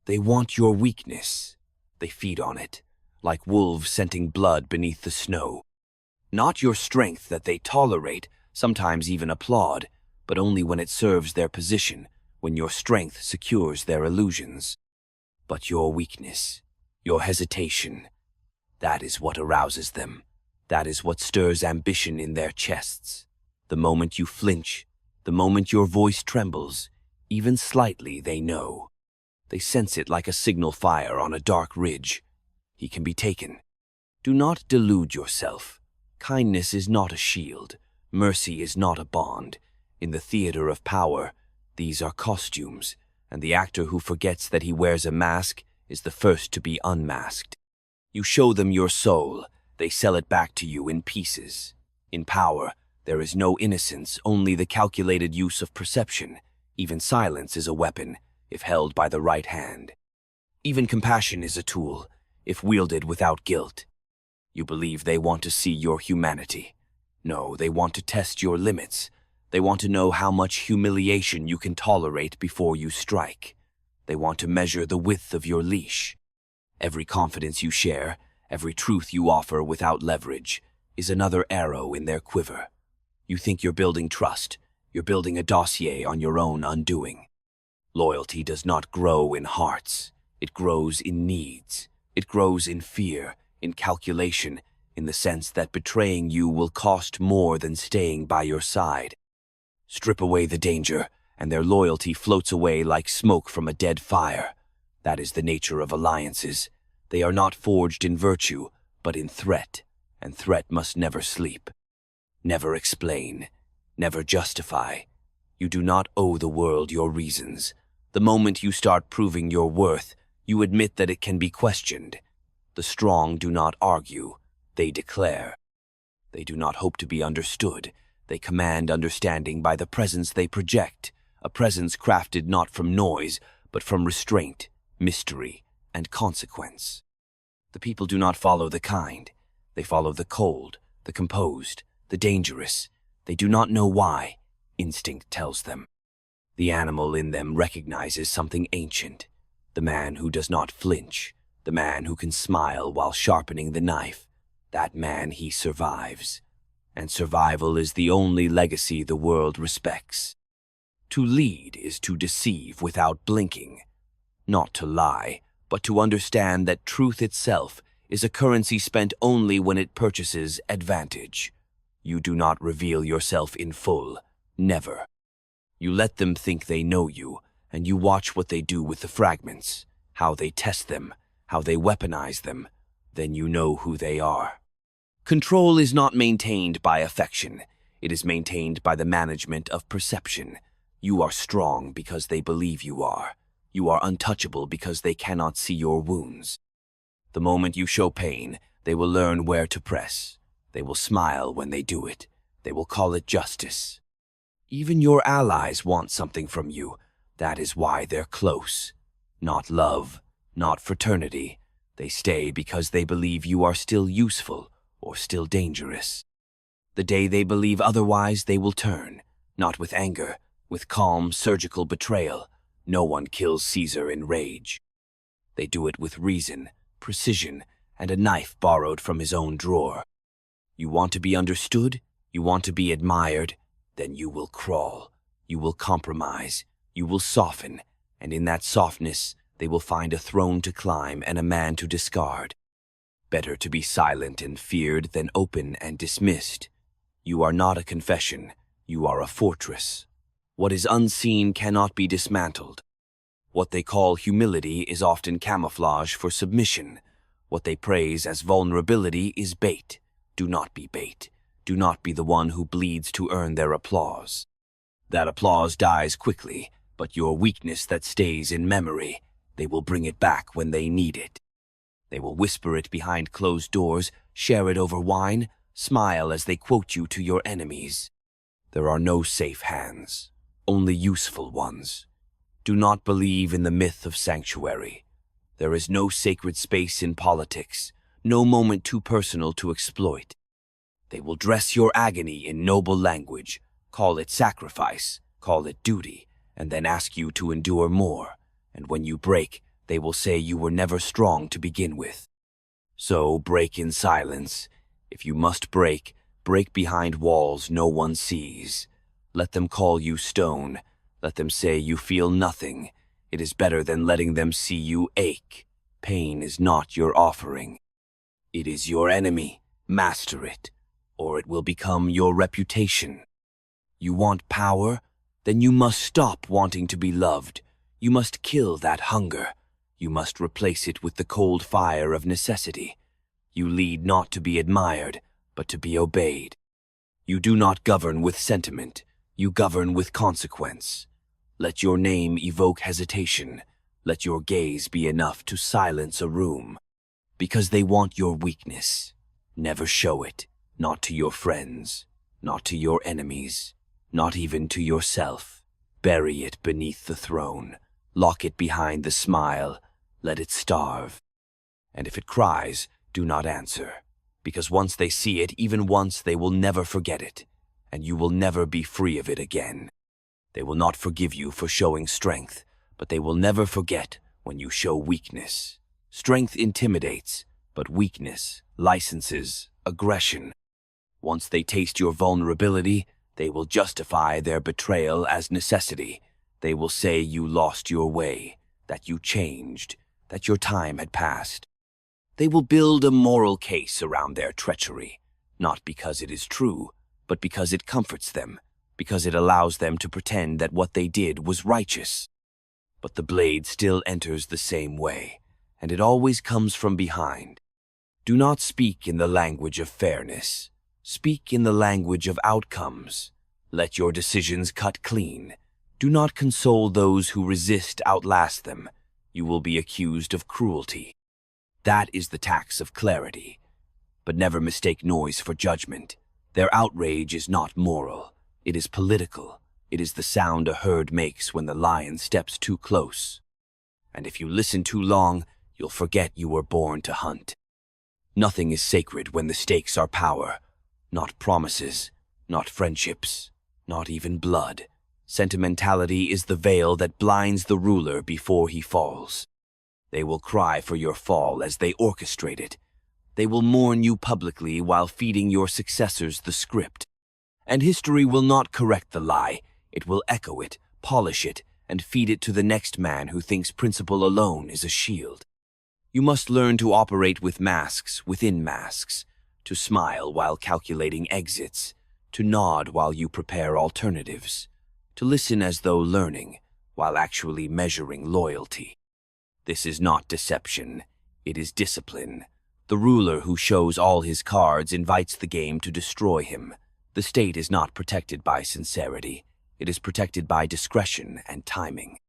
They want your weakness. They feed on it, like wolves scenting blood beneath the snow. Not your strength that they tolerate, sometimes even applaud, but only when it serves their position, when your strength secures their illusions. But your weakness, your hesitation, that is what arouses them. That is what stirs ambition in their chests. The moment you flinch, the moment your voice trembles, even slightly, they know. They sense it like a signal fire on a dark ridge. He can be taken. Do not delude yourself. Kindness is not a shield. Mercy is not a bond. In the theater of power, these are costumes, and the actor who forgets that he wears a mask is the first to be unmasked. You show them your soul, they sell it back to you in pieces. In power, there is no innocence, only the calculated use of perception. Even silence is a weapon, if held by the right hand. Even compassion is a tool, if wielded without guilt. You believe they want to see your humanity. No, they want to test your limits. They want to know how much humiliation you can tolerate before you strike. They want to measure the width of your leash. Every confidence you share, every truth you offer without leverage, is another arrow in their quiver. You think you're building trust. You're building a dossier on your own undoing. Loyalty does not grow in hearts. It grows in needs. It grows in fear, in calculation, in the sense that betraying you will cost more than staying by your side. Strip away the danger, and their loyalty floats away like smoke from a dead fire. That is the nature of alliances. They are not forged in virtue, but in threat, and threat must never sleep. Never explain, never justify. You do not owe the world your reasons. The moment you start proving your worth, you admit that it can be questioned. The strong do not argue, they declare. They do not hope to be understood. They command understanding by the presence they project, a presence crafted not from noise, but from restraint, mystery, and consequence. The people do not follow the kind. They follow the cold, the composed, the dangerous. They do not know why. Instinct tells them. The animal in them recognizes something ancient. The man who does not flinch, the man who can smile while sharpening the knife, that man he survives. And survival is the only legacy the world respects. To lead is to deceive without blinking. Not to lie, but to understand that truth itself is a currency spent only when it purchases advantage. You do not reveal yourself in full, never. You let them think they know you, and you watch what they do with the fragments, how they test them, how they weaponize them. Then you know who they are. Control is not maintained by affection. It is maintained by the management of perception. You are strong because they believe you are. You are untouchable because they cannot see your wounds. The moment you show pain, they will learn where to press. They will smile when they do it. They will call it justice. Even your allies want something from you. That is why they're close. Not love, not fraternity. They stay because they believe you are still useful or still dangerous. The day they believe otherwise, they will turn, not with anger, with calm, surgical betrayal. No one kills Caesar in rage. They do it with reason, precision, and a knife borrowed from his own drawer. You want to be understood? You want to be admired? Then you will crawl. You will compromise. You will soften. And in that softness, they will find a throne to climb and a man to discard. Better to be silent and feared than open and dismissed. You are not a confession. You are a fortress. What is unseen cannot be dismantled. What they call humility is often camouflage for submission. What they praise as vulnerability is bait. Do not be bait. Do not be the one who bleeds to earn their applause. That applause dies quickly, but your weakness that stays in memory, they will bring it back when they need it. They will whisper it behind closed doors, share it over wine, smile as they quote you to your enemies. There are no safe hands, only useful ones. Do not believe in the myth of sanctuary. There is no sacred space in politics, no moment too personal to exploit. They will dress your agony in noble language, call it sacrifice, call it duty, and then ask you to endure more. And when you break, They will say you were never strong to begin with. So break in silence. If you must break, break behind walls no one sees. Let them call you stone. Let them say you feel nothing. It is better than letting them see you ache. Pain is not your offering. It is your enemy. Master it, or it will become your reputation. You want power? Then you must stop wanting to be loved. You must kill that hunger. You must replace it with the cold fire of necessity. You lead not to be admired, but to be obeyed. You do not govern with sentiment. You govern with consequence. Let your name evoke hesitation. Let your gaze be enough to silence a room. Because they want your weakness. Never show it, not to your friends, not to your enemies, not even to yourself. Bury it beneath the throne. Lock it behind the smile. Let it starve. And if it cries, do not answer. Because once they see it, even once, they will never forget it, and you will never be free of it again. They will not forgive you for showing strength, but they will never forget when you show weakness. Strength intimidates, but weakness licenses aggression. Once they taste your vulnerability, they will justify their betrayal as necessity. They will say you lost your way, that you changed, that your time had passed. They will build a moral case around their treachery, not because it is true, but because it comforts them, because it allows them to pretend that what they did was righteous. But the blade still enters the same way, and it always comes from behind. Do not speak in the language of fairness. Speak in the language of outcomes. Let your decisions cut clean. Do not console those who resist outlast them. You will be accused of cruelty. That is the tax of clarity. But never mistake noise for judgment. Their outrage is not moral. It is political. It is the sound a herd makes when the lion steps too close. And if you listen too long, you'll forget you were born to hunt. Nothing is sacred when the stakes are power. Not promises, not friendships, not even blood. Sentimentality is the veil that blinds the ruler before he falls. They will cry for your fall as they orchestrate it. They will mourn you publicly while feeding your successors the script. And history will not correct the lie. It will echo it, polish it, and feed it to the next man who thinks principle alone is a shield. You must learn to operate with masks within masks, to smile while calculating exits, to nod while you prepare alternatives, to listen as though learning while actually measuring loyalty. This is not deception, it is discipline. The ruler who shows all his cards invites the game to destroy him. The state is not protected by sincerity, it is protected by discretion and timing.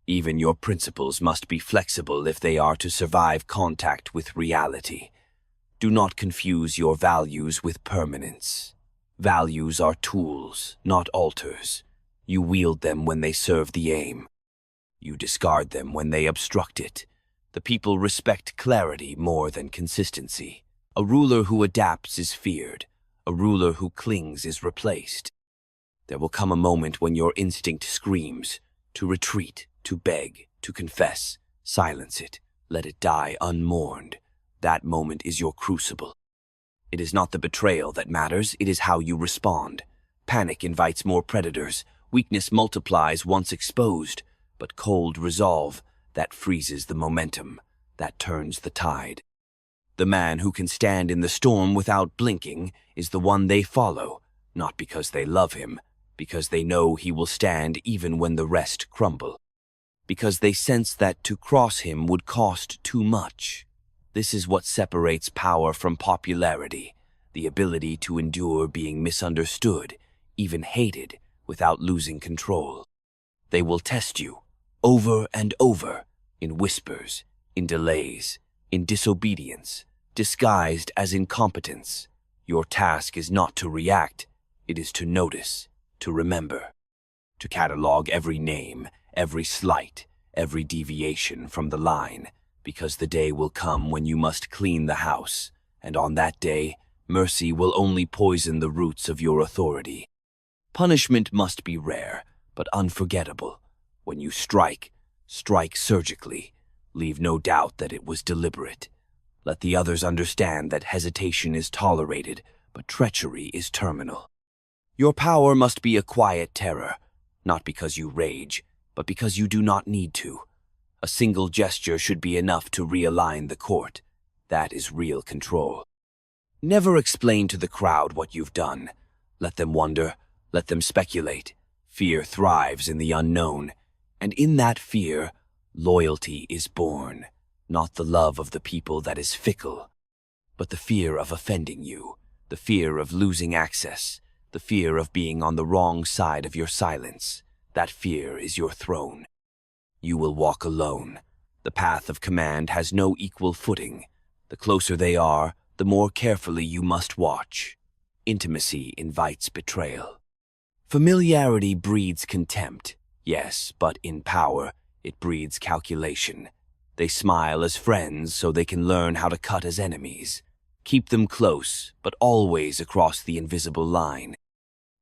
Even your principles must be flexible if they are to survive contact with reality. Do not confuse your values with permanence. Values are tools, not altars. You wield them when they serve the aim. You discard them when they obstruct it. The people respect clarity more than consistency. A ruler who adapts is feared. A ruler who clings is replaced. There will come a moment when your instinct screams, to retreat, to beg, to confess. Silence it. Let it die unmourned. That moment is your crucible. It is not the betrayal that matters, it is how you respond. Panic invites more predators. Weakness multiplies once exposed. But cold resolve, that freezes the momentum, that turns the tide. The man who can stand in the storm without blinking is the one they follow, not because they love him, because they know he will stand even when the rest crumble. Because they sense that to cross him would cost too much. This is what separates power from popularity, the ability to endure being misunderstood, even hated, without losing control. They will test you, over and over, in whispers, in delays, in disobedience, disguised as incompetence. Your task is not to react, it is to notice, to remember, to catalog every name, every slight, every deviation from the line, because the day will come when you must clean the house, and on that day, mercy will only poison the roots of your authority. Punishment must be rare, but unforgettable. When you strike, strike surgically. Leave no doubt that it was deliberate. Let the others understand that hesitation is tolerated, but treachery is terminal. Your power must be a quiet terror, not because you rage, but because you do not need to. A single gesture should be enough to realign the court. That is real control. Never explain to the crowd what you've done. Let them wonder, let them speculate. Fear thrives in the unknown, and in that fear, loyalty is born. Not the love of the people that is fickle, but the fear of offending you, the fear of losing access, the fear of being on the wrong side of your silence. That fear is your throne. You will walk alone. The path of command has no equal footing. The closer they are, the more carefully you must watch. Intimacy invites betrayal. Familiarity breeds contempt, yes, but in power, it breeds calculation. They smile as friends so they can learn how to cut as enemies. Keep them close, but always across the invisible line.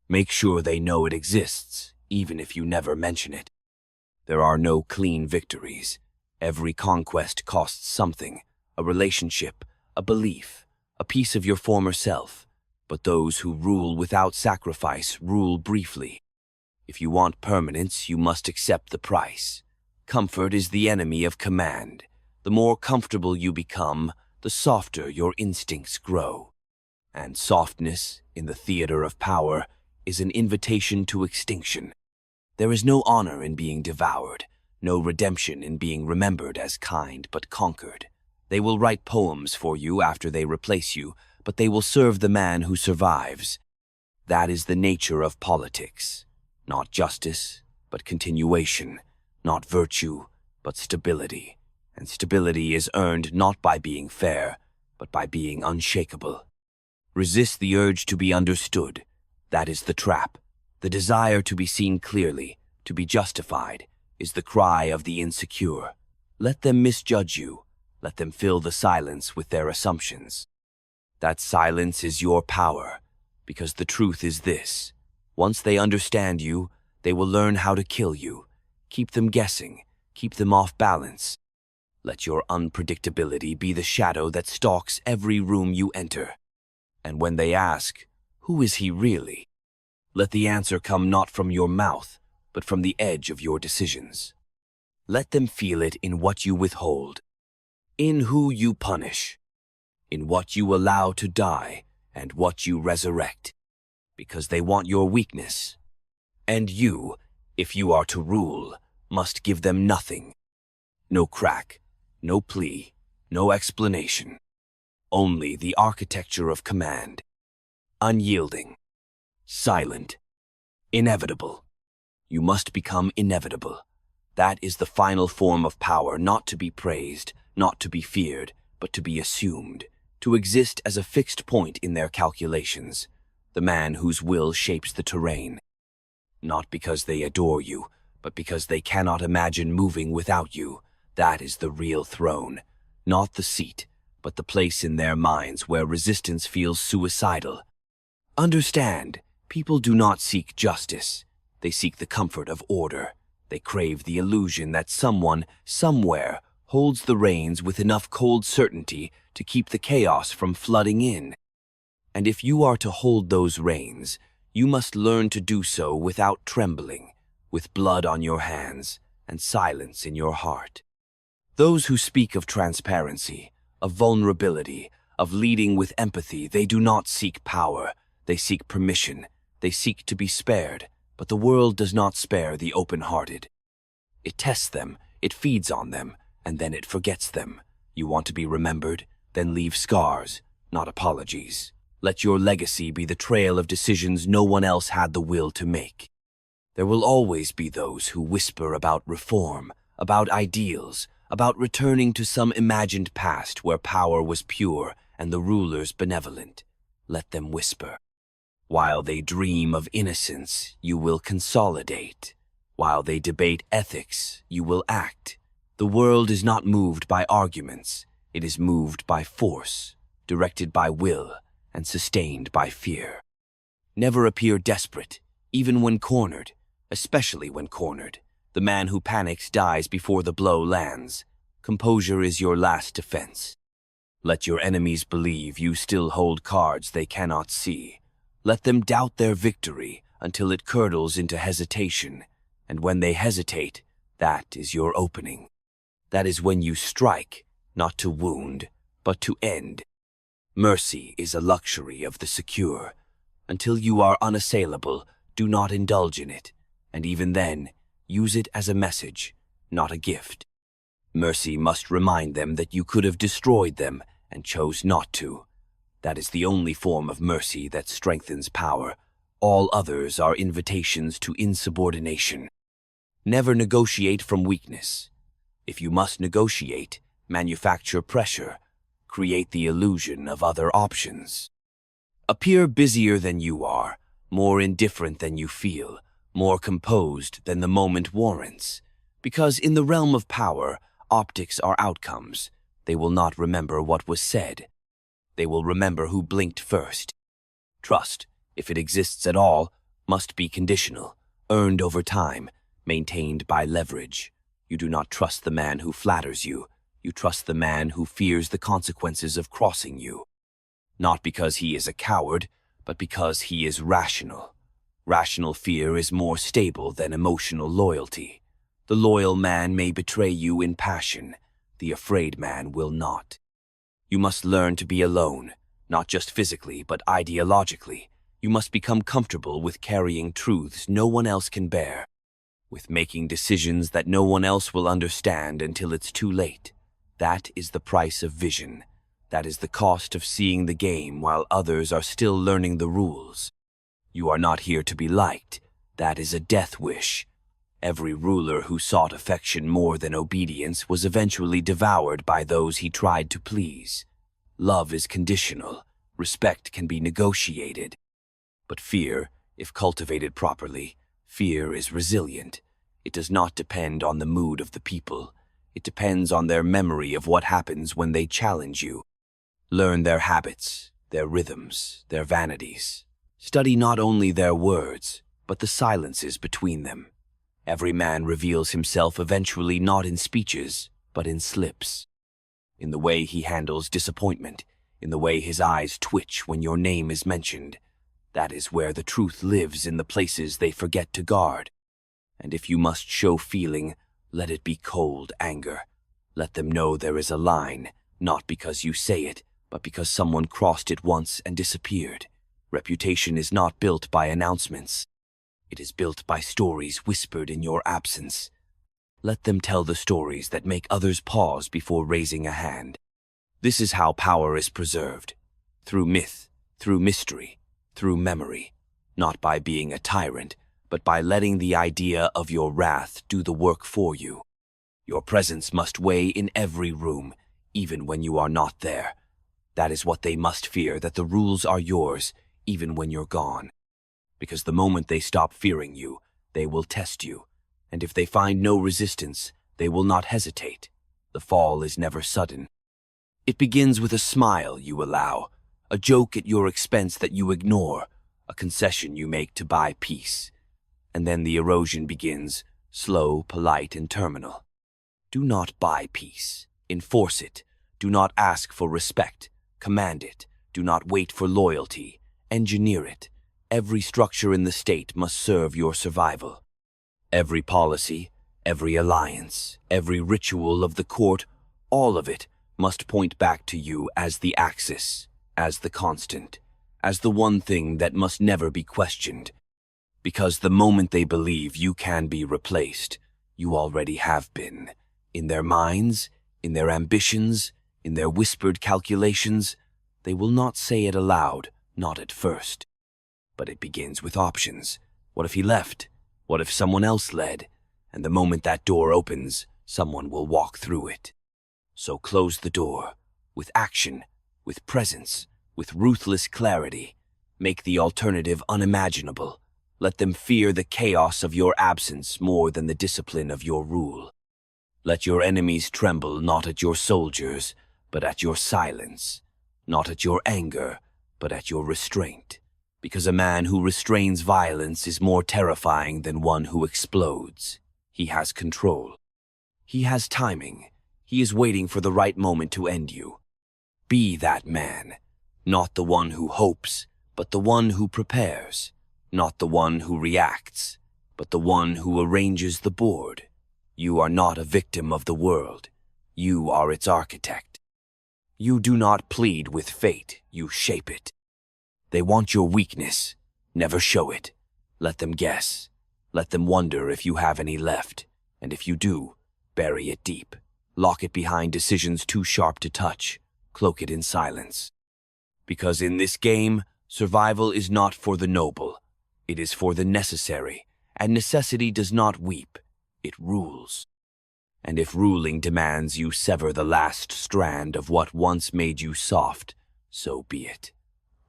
Make sure they know it exists, even if you never mention it. There are no clean victories. Every conquest costs something, a relationship, a belief, a piece of your former self. But those who rule without sacrifice rule briefly. If you want permanence, you must accept the price. Comfort is the enemy of command. The more comfortable you become, the softer your instincts grow. And softness, in the theater of power, is an invitation to extinction. There is no honor in being devoured, no redemption in being remembered as kind but conquered. They will write poems for you after they replace you, but they will serve the man who survives. That is the nature of politics. Not justice, but continuation. Not virtue, but stability. And stability is earned not by being fair, but by being unshakable. Resist the urge to be understood. That is the trap. The desire to be seen clearly, to be justified, is the cry of the insecure. Let them misjudge you. Let them fill the silence with their assumptions. That silence is your power, because the truth is this. Once they understand you, they will learn how to kill you. Keep them guessing, keep them off balance. Let your unpredictability be the shadow that stalks every room you enter. And when they ask, who is he really? Let the answer come not from your mouth, but from the edge of your decisions. Let them feel it in what you withhold, in who you punish, in what you allow to die and what you resurrect, because they want your weakness. And you, if you are to rule, must give them nothing. No crack, no plea, no explanation. Only the architecture of command. Unyielding, silent, inevitable. You must become inevitable. That is the final form of power, not to be praised, not to be feared, but to be assumed, to exist as a fixed point in their calculations, the man whose will shapes the terrain. Not because they adore you, but because they cannot imagine moving without you. That is the real throne, not the seat, but the place in their minds where resistance feels suicidal. Understand, people do not seek justice. They seek the comfort of order. They crave the illusion that someone, somewhere, holds the reins with enough cold certainty to keep the chaos from flooding in. And if you are to hold those reins, you must learn to do so without trembling, with blood on your hands and silence in your heart. Those who speak of transparency, of vulnerability, of leading with empathy, they do not seek power, they seek permission, they seek to be spared, but the world does not spare the open-hearted. It tests them, it feeds on them, and then it forgets them. You want to be remembered? Then leave scars, not apologies. Let your legacy be the trail of decisions no one else had the will to make. There will always be those who whisper about reform, about ideals, about returning to some imagined past where power was pure and the rulers benevolent. Let them whisper. While they dream of innocence, you will consolidate. While they debate ethics, you will act. The world is not moved by arguments. It is moved by force, directed by will, and sustained by fear. Never appear desperate, even when cornered, especially when cornered. The man who panics dies before the blow lands. Composure is your last defense. Let your enemies believe you still hold cards they cannot see. Let them doubt their victory until it curdles into hesitation, and when they hesitate, that is your opening. That is when you strike, not to wound, but to end. Mercy is a luxury of the secure. Until you are unassailable, do not indulge in it, and even then, use it as a message, not a gift. Mercy must remind them that you could have destroyed them and chose not to. That is the only form of mercy that strengthens power. All others are invitations to insubordination. Never negotiate from weakness. If you must negotiate, manufacture pressure. Create the illusion of other options. Appear busier than you are, more indifferent than you feel, more composed than the moment warrants. Because in the realm of power, optics are outcomes. They will not remember what was said. They will remember who blinked first. Trust, if it exists at all, must be conditional, earned over time, maintained by leverage. You do not trust the man who flatters you. You trust the man who fears the consequences of crossing you. Not because he is a coward, but because he is rational. Rational fear is more stable than emotional loyalty. The loyal man may betray you in passion. The afraid man will not. You must learn to be alone, not just physically, but ideologically. You must become comfortable with carrying truths no one else can bear, with making decisions that no one else will understand until it's too late. That is the price of vision. That is the cost of seeing the game while others are still learning the rules. You are not here to be liked. That is a death wish. Every ruler who sought affection more than obedience was eventually devoured by those he tried to please. Love is conditional. Respect can be negotiated. But fear, if cultivated properly, fear is resilient. It does not depend on the mood of the people. It depends on their memory of what happens when they challenge you. Learn their habits, their rhythms, their vanities. Study not only their words, but the silences between them. Every man reveals himself eventually not in speeches, but in slips. In the way he handles disappointment, in the way his eyes twitch when your name is mentioned. That is where the truth lives, in the places they forget to guard. And if you must show feeling, let it be cold anger. Let them know there is a line, not because you say it, but because someone crossed it once and disappeared. Reputation is not built by announcements. It is built by stories whispered in your absence. Let them tell the stories that make others pause before raising a hand. This is how power is preserved. Through myth, through mystery, through memory. Not by being a tyrant, but by letting the idea of your wrath do the work for you. Your presence must weigh in every room, even when you are not there. That is what they must fear, that the rules are yours, even when you're gone. Because the moment they stop fearing you, they will test you. And if they find no resistance, they will not hesitate. The fall is never sudden. It begins with a smile you allow, a joke at your expense that you ignore, a concession you make to buy peace. And then the erosion begins, slow, polite, and terminal. Do not buy peace. Enforce it. Do not ask for respect. Command it. Do not wait for loyalty. Engineer it. Every structure in the state must serve your survival. Every policy, every alliance, every ritual of the court, all of it must point back to you as the axis, as the constant, as the one thing that must never be questioned. Because the moment they believe you can be replaced, you already have been. In their minds, in their ambitions, in their whispered calculations, they will not say it aloud, not at first. But it begins with options. What if he left? What if someone else led? And the moment that door opens, someone will walk through it. So close the door, with action, with presence, with ruthless clarity. Make the alternative unimaginable. Let them fear the chaos of your absence more than the discipline of your rule. Let your enemies tremble not at your soldiers, but at your silence. Not at your anger, but at your restraint. Because a man who restrains violence is more terrifying than one who explodes. He has control. He has timing. He is waiting for the right moment to end you. Be that man, not the one who hopes, but the one who prepares, not the one who reacts, but the one who arranges the board. You are not a victim of the world. You are its architect. You do not plead with fate, you shape it. They want your weakness. Never show it. Let them guess. Let them wonder if you have any left, and if you do, bury it deep. Lock it behind decisions too sharp to touch. Cloak it in silence. Because in this game, survival is not for the noble. It is for the necessary, and necessity does not weep. It rules. And if ruling demands you sever the last strand of what once made you soft, so be it.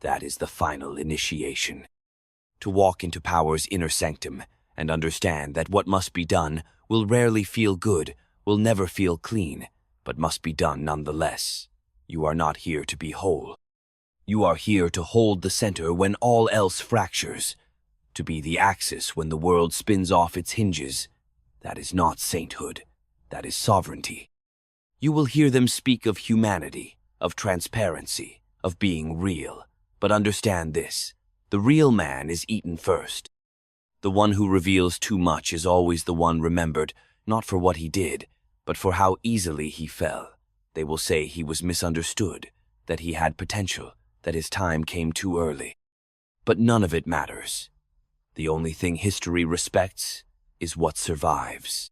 That is the final initiation. To walk into power's inner sanctum and understand that what must be done will rarely feel good, will never feel clean, but must be done nonetheless. You are not here to be whole. You are here to hold the center when all else fractures, to be the axis when the world spins off its hinges. That is not sainthood. That is sovereignty. You will hear them speak of humanity, of transparency, of being real. But understand this, the real man is eaten first. The one who reveals too much is always the one remembered, not for what he did, but for how easily he fell. They will say he was misunderstood, that he had potential, that his time came too early. But none of it matters. The only thing history respects is what survives.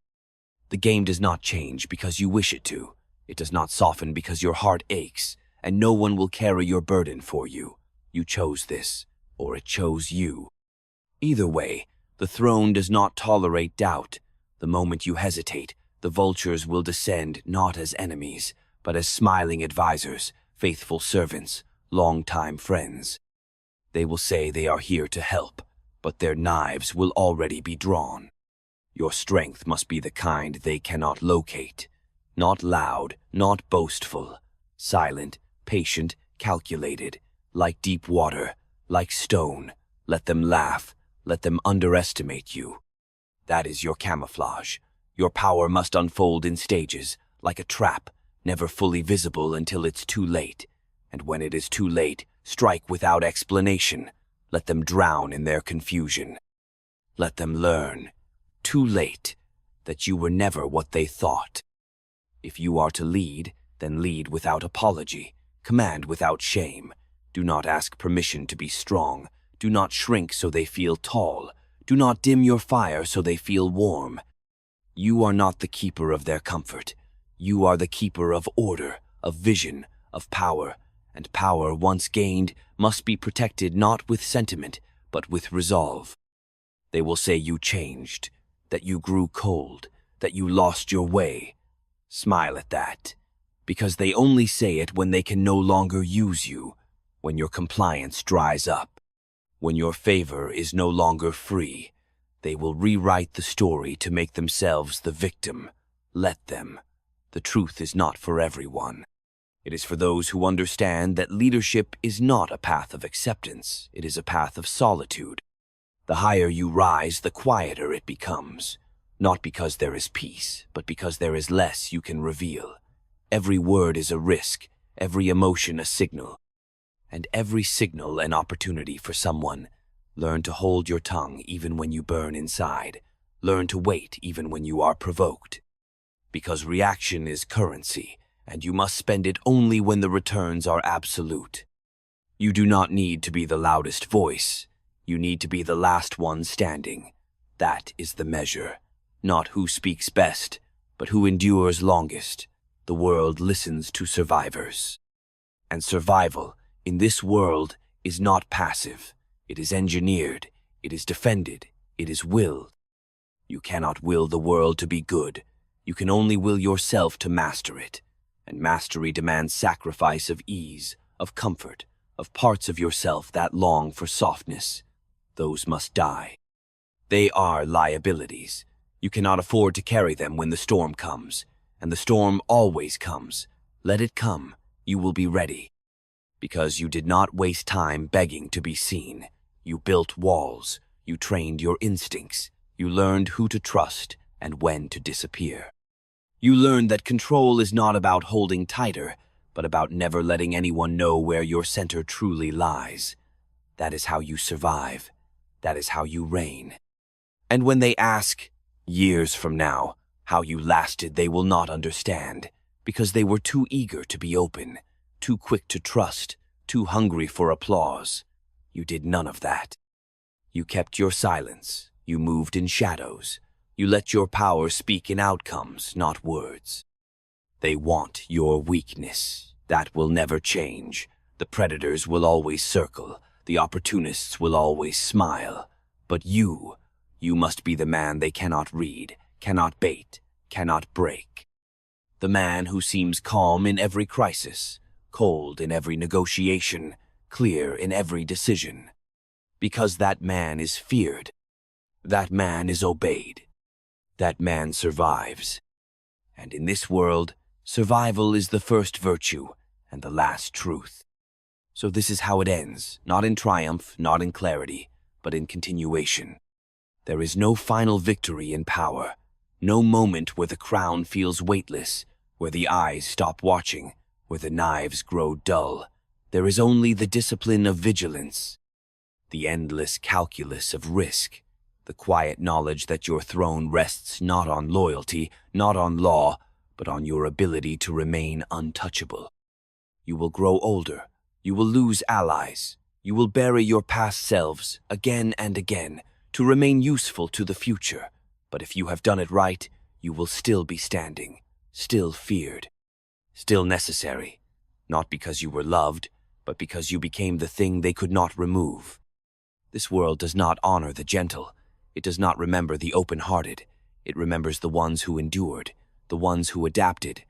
The game does not change because you wish it to. It does not soften because your heart aches, and no one will carry your burden for you. You chose this, or it chose you. Either way, the throne does not tolerate doubt. The moment you hesitate, the vultures will descend not as enemies, but as smiling advisors, faithful servants, long-time friends. They will say they are here to help, but their knives will already be drawn. Your strength must be the kind they cannot locate. Not loud, not boastful. Silent, patient, calculated. Like deep water, like stone. Let them laugh. Let them underestimate you. That is your camouflage. Your power must unfold in stages, like a trap, never fully visible until it's too late. And when it is too late, strike without explanation. Let them drown in their confusion. Let them learn, too late, that you were never what they thought. If you are to lead, then lead without apology, command without shame. Do not ask permission to be strong. Do not shrink so they feel tall. Do not dim your fire so they feel warm. You are not the keeper of their comfort. You are the keeper of order, of vision, of power. And power once gained must be protected not with sentiment, but with resolve. They will say you changed, that you grew cold, that you lost your way. Smile at that, because they only say it when they can no longer use you. When your compliance dries up, when your favor is no longer free, they will rewrite the story to make themselves the victim. Let them. The truth is not for everyone. It is for those who understand that leadership is not a path of acceptance, it is a path of solitude. The higher you rise, the quieter it becomes. Not because there is peace, but because there is less you can reveal. Every word is a risk, every emotion a signal. And every signal an opportunity for someone. Learn to hold your tongue even when you burn inside. Learn to wait even when you are provoked. Because reaction is currency, and you must spend it only when the returns are absolute. You do not need to be the loudest voice. You need to be the last one standing. That is the measure. Not who speaks best, but who endures longest. The world listens to survivors. And survival, in this world, is not passive. It is engineered. It is defended. It is willed. You cannot will the world to be good. You can only will yourself to master it. And mastery demands sacrifice of ease, of comfort, of parts of yourself that long for softness. Those must die. They are liabilities. You cannot afford to carry them when the storm comes. And the storm always comes. Let it come. You will be ready. Because you did not waste time begging to be seen. You built walls. You trained your instincts. You learned who to trust and when to disappear. You learned that control is not about holding tighter, but about never letting anyone know where your center truly lies. That is how you survive. That is how you reign. And when they ask, years from now, how you lasted, they will not understand, because they were too eager to be open, too quick to trust, too hungry for applause. You did none of that. You kept your silence. You moved in shadows. You let your power speak in outcomes, not words. They want your weakness. That will never change. The predators will always circle. The opportunists will always smile. But you must be the man they cannot read, cannot bait, cannot break. The man who seems calm in every crisis, cold in every negotiation, clear in every decision. Because that man is feared. That man is obeyed. That man survives. And in this world, survival is the first virtue and the last truth. So this is how it ends, not in triumph, not in clarity, but in continuation. There is no final victory in power, no moment where the crown feels weightless, where the eyes stop watching, where the knives grow dull. There is only the discipline of vigilance, the endless calculus of risk, the quiet knowledge that your throne rests not on loyalty, not on law, but on your ability to remain untouchable. You will grow older. You will lose allies. You will bury your past selves again and again to remain useful to the future. But if you have done it right, you will still be standing, still feared, still necessary, not because you were loved, but because you became the thing they could not remove. This world does not honor the gentle. It does not remember the open-hearted. It remembers the ones who endured, the ones who adapted,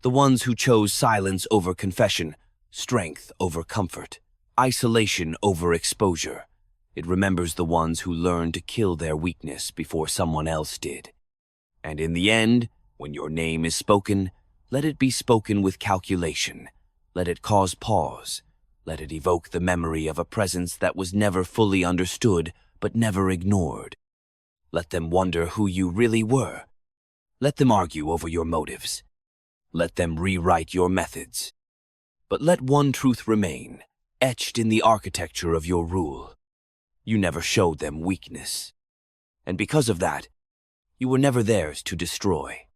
the ones who chose silence over confession, strength over comfort, isolation over exposure. It remembers the ones who learned to kill their weakness before someone else did. And in the end, when your name is spoken, let it be spoken with calculation. Let it cause pause. Let it evoke the memory of a presence that was never fully understood, but never ignored. Let them wonder who you really were. Let them argue over your motives. Let them rewrite your methods. But let one truth remain, etched in the architecture of your rule. You never showed them weakness. And because of that, you were never theirs to destroy.